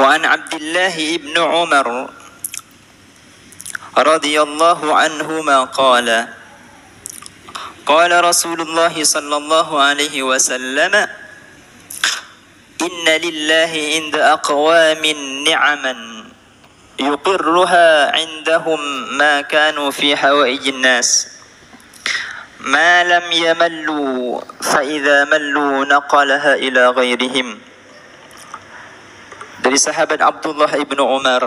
وعن عبد الله بن عمر رضي الله عنهما قال قال رسول الله صلى الله عليه وسلم إن لله عند أقوام نعما يقرها عندهم ما كانوا في حوائج الناس ما لم يملوا فإذا ملوا نقلها إلى غيرهم. Dari sahabat Abdullah ibnu Umar.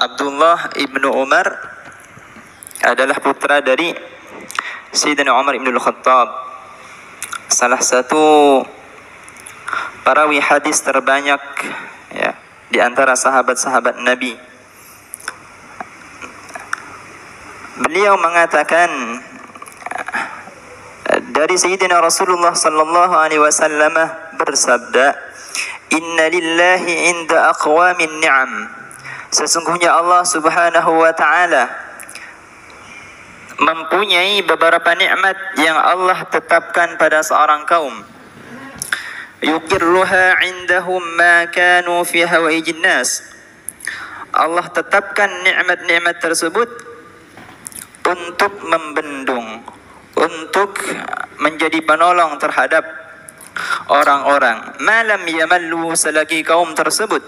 Abdullah ibnu Umar adalah putra dari Sayyidina Umar ibn al-Khattab, salah satu perawi hadis terbanyak ya, di antara sahabat-sahabat Nabi. Beliau mengatakan dari Sayyidina Rasulullah sallallahu alaihi wasallam bersabda, "Inna lillahi 'inda aqwamin ni'am." Sesungguhnya Allah Subhanahu wa taala mempunyai beberapa nikmat yang Allah tetapkan pada seorang kaum. Yuqirruha 'indahum ma kanu fi hawaijin nas. Allah tetapkan nikmat-nikmat tersebut untuk membendung, untuk menjadi penolong terhadap orang-orang. Malam yamallu, selagi kaum tersebut,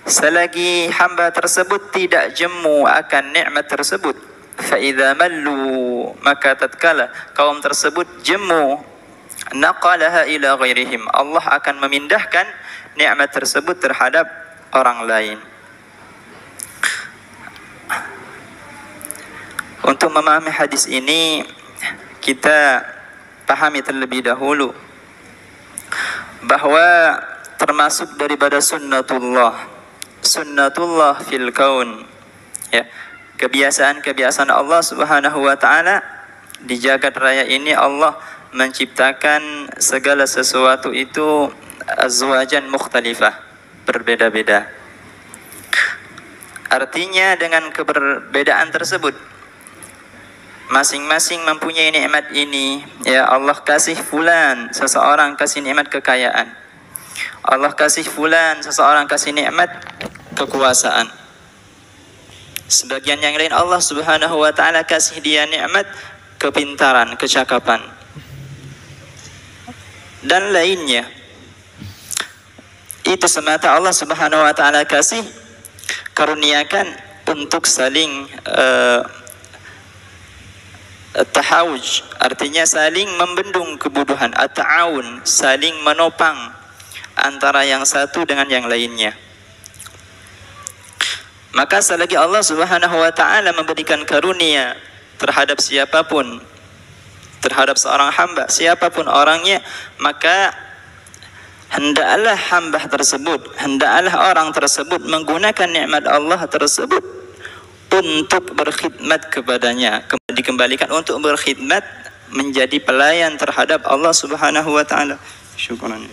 selagi hamba tersebut tidak jemu akan nikmat tersebut. Fa idza mallu, maka tatkala kaum tersebut jemu, naqalaha ila ghairihim, Allah akan memindahkan nikmat tersebut terhadap orang lain. Untuk memahami hadis ini, kita pahami terlebih dahulu bahwa termasuk daripada sunnatullah fil kaun, ya, kebiasaan-kebiasaan Allah Subhanahu wa taala di jagat raya ini. Allah menciptakan segala sesuatu itu azwajan mukhtalifah, berbeda-beda. Artinya dengan keberbedaan tersebut masing-masing mempunyai nikmat ini. Ya, Allah kasih fulan, seseorang kasih nikmat kekayaan. Allah kasih fulan, seseorang kasih nikmat kekuasaan. Sebagian yang lain Allah Subhanahu wa taala kasih dia nikmat kepintaran, kecakapan, dan lainnya. Itu semata Allah Subhanahu wa taala kasih karuniakan untuk saling tahawuj, artinya saling membendung kebutuhan, at-ta'awun, saling menopang antara yang satu dengan yang lainnya. Maka selagi Allah Subhanahu wa taala memberikan karunia terhadap siapapun, terhadap seorang hamba, siapapun orangnya, maka hendaklah hamba tersebut, hendaklah orang tersebut menggunakan nikmat Allah tersebut untuk berkhidmat kepadanya, dikembalikan untuk berkhidmat, menjadi pelayan terhadap Allah Subhanahu wa taala. Syukran.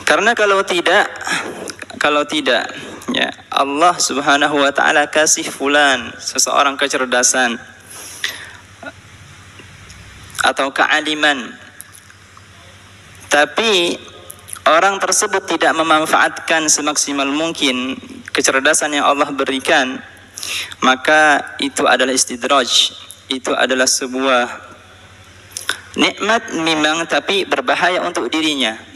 Karena kalau tidak, ya, Allah Subhanahu wa taala kasih fulan seseorang kecerdasan atau kealiman, tapi orang tersebut tidak memanfaatkan semaksimal mungkin kecerdasan yang Allah berikan, maka itu adalah istidraj, itu adalah sebuah nikmat memang, tapi berbahaya untuk dirinya.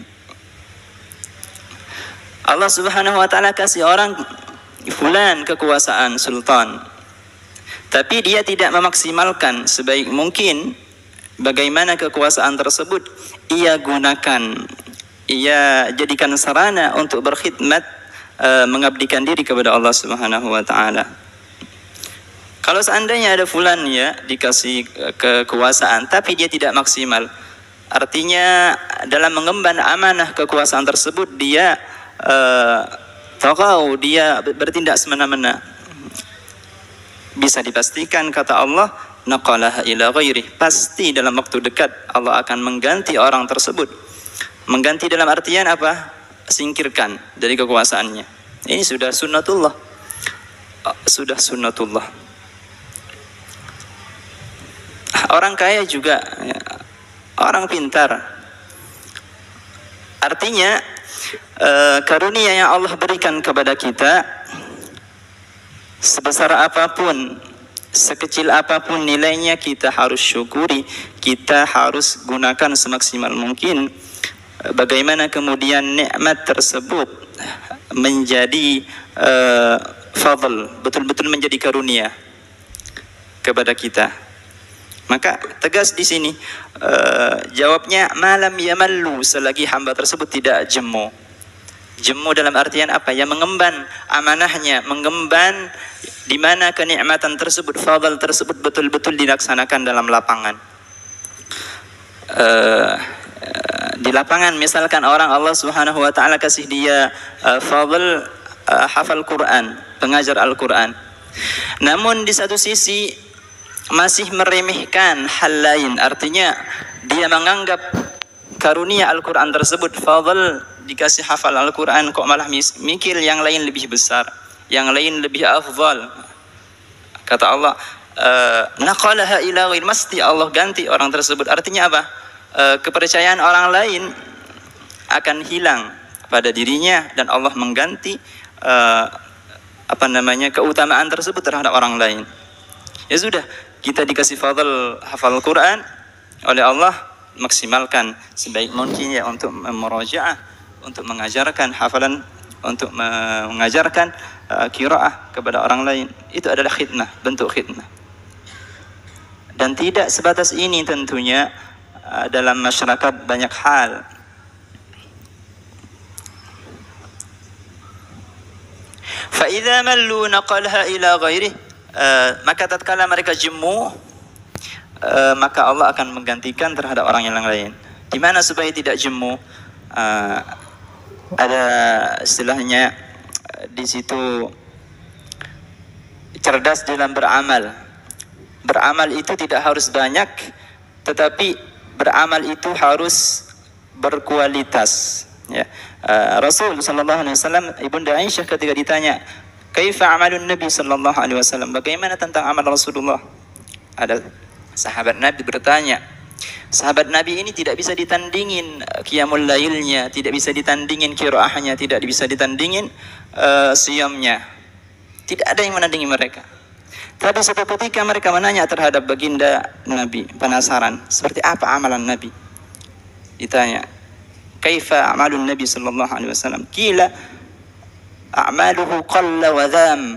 Allah Subhanahu wa taala kasih orang fulan kekuasaan, sultan, tapi dia tidak memaksimalkan sebaik mungkin bagaimana kekuasaan tersebut ia gunakan, ia jadikan sarana untuk berkhidmat, mengabdikan diri kepada Allah Subhanahu wa taala. Kalau seandainya ada fulan, ya, dikasih kekuasaan tapi dia tidak maksimal, artinya dalam mengemban amanah kekuasaan tersebut dia dia bertindak semena-mena, bisa dipastikan kata Allah, naqalaha ila ghairi, pasti dalam waktu dekat Allah akan mengganti orang tersebut. Mengganti dalam artian apa? Singkirkan dari kekuasaannya. Ini sudah sunnatullah. Orang kaya juga, ya, orang pintar, Artinya karunia yang Allah berikan kepada kita, sebesar apapun, sekecil apapun nilainya, kita harus syukuri, kita harus gunakan semaksimal mungkin. Bagaimana kemudian nikmat tersebut menjadi fadl, betul-betul menjadi karunia kepada kita. Maka tegas di sini jawabnya, malam yamallu, selagi hamba tersebut tidak jemu. Jemu dalam artian apa? Ya, mengemban amanahnya, mengemban di mana kenikmatan tersebut, fadl tersebut betul-betul dilaksanakan dalam lapangan. Di lapangan misalkan orang Allah Subhanahu wa taala kasih dia fadl hafal Quran, pengajar Al-Quran. Namun di satu sisi masih meremehkan hal lain, artinya dia menganggap karunia Al-Quran tersebut fadl, dikasih hafal Al-Quran kok malah mikir yang lain lebih besar, yang lain lebih afdal. Kata Allah, naqalaha ila ghair, mesti Allah ganti orang tersebut. Artinya apa? Kepercayaan orang lain akan hilang pada dirinya dan Allah mengganti keutamaan tersebut terhadap orang lain. Ya sudah, kita dikasih fadl hafal Quran oleh Allah, maksimalkan sebaik mungkin ya untuk merajaah, untuk mengajarkan hafalan, untuk mengajarkan qiraah kepada orang lain. Itu adalah khidmah, bentuk khidmah. Dan tidak sebatas ini tentunya, dalam masyarakat banyak hal. Fa idza mallu naqalha ila ghairihi, maka tatkala mereka jemu, maka Allah akan menggantikan terhadap orang yang lain. Di mana supaya tidak jemu? Ada istilahnya di situ, cerdas dalam beramal. Beramal itu tidak harus banyak, tetapi beramal itu harus berkualitas. Ya. Rasul sallallahu alaihi wasallam, Ibunda Aisyah ketika ditanya, "Kaifa amalun Nabi sallallahu alaihi wasallam?" Bagaimana tentang amal Rasulullah? Ada sahabat Nabi bertanya. Sahabat Nabi ini tidak bisa ditandingin qiyamul lailnya, tidak bisa ditandingin qiraahnya, tidak bisa ditandingin siyamnya. Tidak ada yang menandingi mereka. Tapi suatu ketika mereka menanya terhadap baginda Nabi, penasaran, seperti apa amalan Nabi? Ditanya, "Kaifa amalun Nabi sallallahu alaihi wasallam?" Qila a'maluhu qalla wa dham.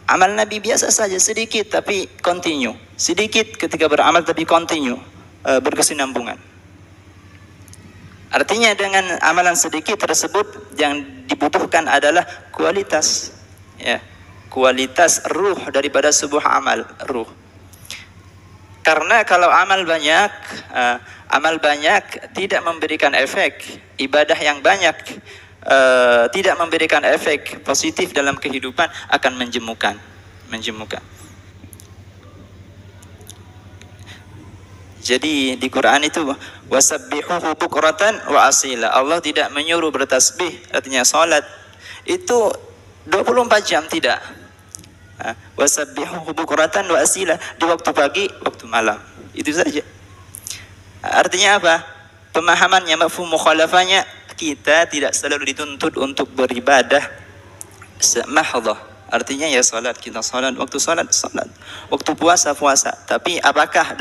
Amal Nabi biasa saja, sedikit tapi continue. Sedikit ketika beramal tapi continue, berkesinambungan. Artinya dengan amalan sedikit tersebut yang dibutuhkan adalah kualitas, ya, kualitas ruh daripada sebuah amal, ruh. Karena kalau amal banyak tidak memberikan efek, ibadah yang banyak tidak memberikan efek positif dalam kehidupan, akan menjemukan. Jadi di Quran itu wasabbihuhu bukratan wa asila. Allah tidak menyuruh bertasbih, artinya salat itu 24 jam, tidak. Wasabbihuhu bukratan wa asila, di waktu pagi, waktu malam. Itu saja. Artinya apa? Pemahamannya, mafhum mukhalafahnya, kita tidak selalu dituntut untuk beribadah mahdhah. Artinya ya salat, kita salat, waktu salat, waktu puasa, puasa. Tapi apakah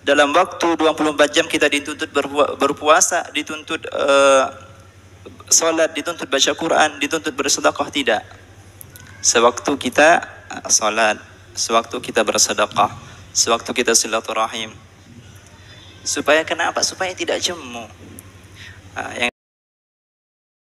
dalam waktu 24 jam kita dituntut berpuasa, dituntut salat, dituntut baca Quran, dituntut bersedekah? Tidak. Sewaktu kita salat, sewaktu kita bersedekah, sewaktu kita silaturahim. Supaya kenapa? Supaya tidak jemu. Yang